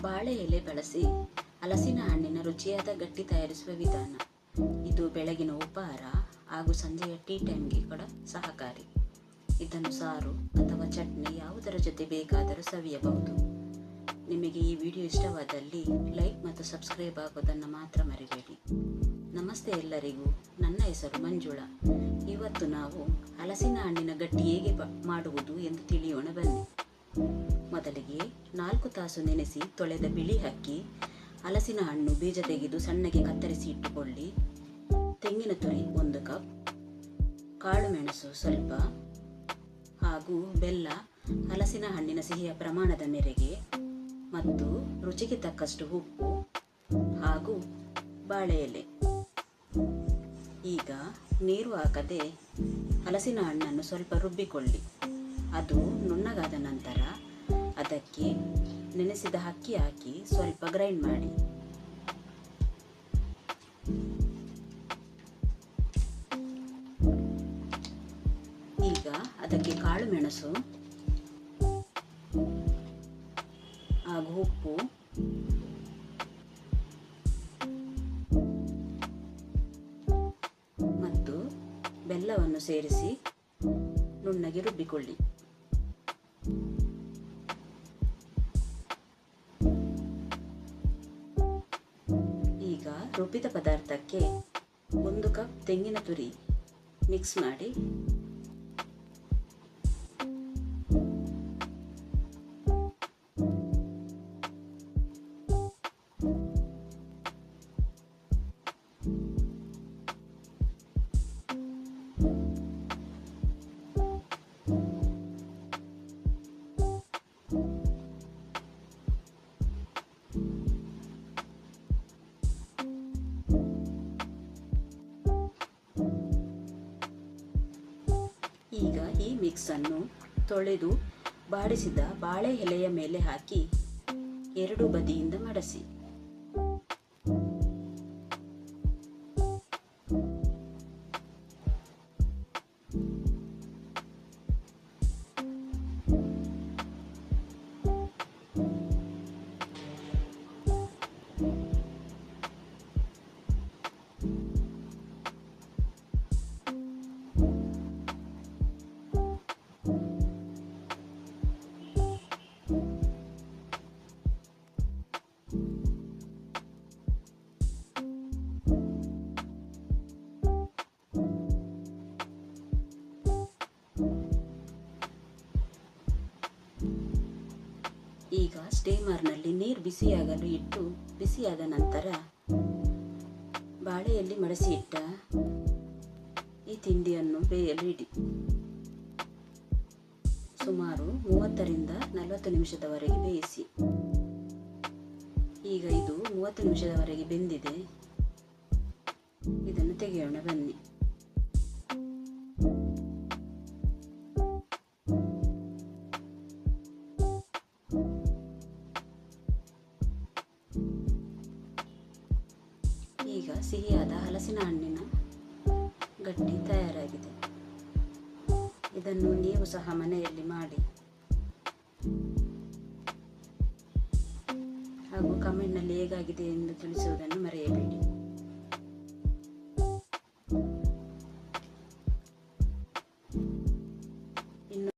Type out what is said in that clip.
ಬಾಳೆ ಎಲೆ ಬಳಸಿ ಹಲಸಿನ ಹಣ್ಣಿನ ರುಚಿಯಾದ ಗಟ್ಟಿ ತಯಾರಿಸುವ ವಿಧಾನ. ಇದು ಬೆಳಗಿನ ಉಪಹಾರ ಹಾಗೂ ಸಂಜೆಯ ಟೀ ಟೈಮ್ಗೆ ಕೂಡ ಸಹಕಾರಿ. ಇದನ್ನು ಸಾರು ಅಥವಾ ಚಟ್ನಿ ಯಾವುದರ ಜೊತೆ ಬೇಕಾದರೂ ಸವಿಯಬಹುದು. ನಿಮಗೆ ಈ ವಿಡಿಯೋ ಇಷ್ಟವಾದಲ್ಲಿ ಲೈಕ್ ಮತ್ತು ಸಬ್ಸ್ಕ್ರೈಬ್ ಆಗೋದನ್ನು ಮಾತ್ರ ಮರಿಬೇಡಿ. ನಮಸ್ತೆ ಎಲ್ಲರಿಗೂ, ನನ್ನ ಹೆಸರು ಮಂಜುಳಾ. ಇವತ್ತು ನಾವು ಹಲಸಿನ ಹಣ್ಣಿನ ಗಟ್ಟಿ ಹೇಗೆ ಮಾಡುವುದು ಎಂದು ತಿಳಿಯೋಣ ಬನ್ನಿ. ಮೊದಲಿಗೆ 4 ತಾಸು ನೆನೆಸಿ ತೊಳೆದ ಬಿಳಿ ಅಕ್ಕಿ, ಹಲಸಿನ ಹಣ್ಣು ಬೀಜ ತೆಗೆದು ಸಣ್ಣಗೆ ಕತ್ತರಿಸಿ ಇಟ್ಟುಕೊಳ್ಳಿ. ತೆಂಗಿನ ತುರಿ 1 ಕಪ್, ಕಾಳು ಮೆಣಸು ಸ್ವಲ್ಪ ಹಾಗೂ ಬೆಲ್ಲ ಹಲಸಿನ ಹಣ್ಣಿನ ಸಿಹಿಯ ಪ್ರಮಾಣದ ಮೇರೆಗೆ, ಮತ್ತು ರುಚಿಗೆ ತಕ್ಕಷ್ಟು ಉಪ್ಪು ಹಾಗೂ ಬಾಳೆ ಎಲೆ. ಈಗ ನೀರು ಹಾಕದೆ ಹಲಸಿನ ಹಣ್ಣನ್ನು ಸ್ವಲ್ಪ ರುಬ್ಬಿಕೊಳ್ಳಿ. ಅದು ನುಣ್ಣಗಾದ ನಂತರ ಅದಕ್ಕೆ ನೆನೆಸಿದ ಅಕ್ಕಿ ಹಾಕಿ ಸ್ವಲ್ಪ ಗ್ರೈಂಡ್ ಮಾಡಿ. ಈಗ ಅದಕ್ಕೆ ಕಾಳು ಮೆಣಸು ಹಾಗೂ ಉಪ್ಪು ಮತ್ತು ಬೆಲ್ಲವನ್ನು ಸೇರಿಸಿ ನುಣ್ಣಗೆ ರುಬ್ಬಿಕೊಳ್ಳಿ. ಈಗ ರುಬ್ಬಿದ ಪದಾರ್ಥಕ್ಕೆ 1 ಕಪ್ ತೆಂಗಿನ ತುರಿ ಮಿಕ್ಸ್ ಮಾಡಿ ಈಗ ಈ ಮಿಕ್ಸನ್ನು ತೊಳೆದು ಬಾಡಿಸಿದ ಬಾಳೆ ಎಲೆಯ ಮೇಲೆ ಹಾಕಿ 2 ಬದಿಯಿಂದ ಮಡಸಿ. ಈಗ ಸ್ಟೀಮರ್ನಲ್ಲಿ ನೀರು ಬಿಸಿಯಾಗಲು ಇಟ್ಟು, ಬಿಸಿಯಾದ ನಂತರ ಬಾಳೆಯಲ್ಲಿ ಮಡಸಿ ಇಟ್ಟ ಈ ತಿಂಡಿಯನ್ನು ಬೇಯಲು ಇಡಿ. ಸುಮಾರು 30 ರಿಂದ 40 ನಿಮಿಷದವರೆಗೆ ಬೇಯಿಸಿ. ಈಗ ಇದು 30 ನಿಮಿಷದವರೆಗೆ ಬೆಂದಿದೆ. ಇದನ್ನು ತೆಗೆಯೋಣ ಬನ್ನಿ. ಈಗ ಸಿಹಿಯಾದ ಹಲಸಿನ ಹಣ್ಣಿನ ಗಟ್ಟಿ ತಯಾರಾಗಿದೆ. ಇದನ್ನು ನೀವು ಸಹ ಮನೆಯಲ್ಲಿ ಮಾಡಿ ಹಾಗೂ ಕಮೆಂಟ್ನಲ್ಲಿ ಹೇಗಾಗಿದೆ ಎಂದು ತಿಳಿಸುವುದನ್ನು ಮರೆಯಬೇಡಿ.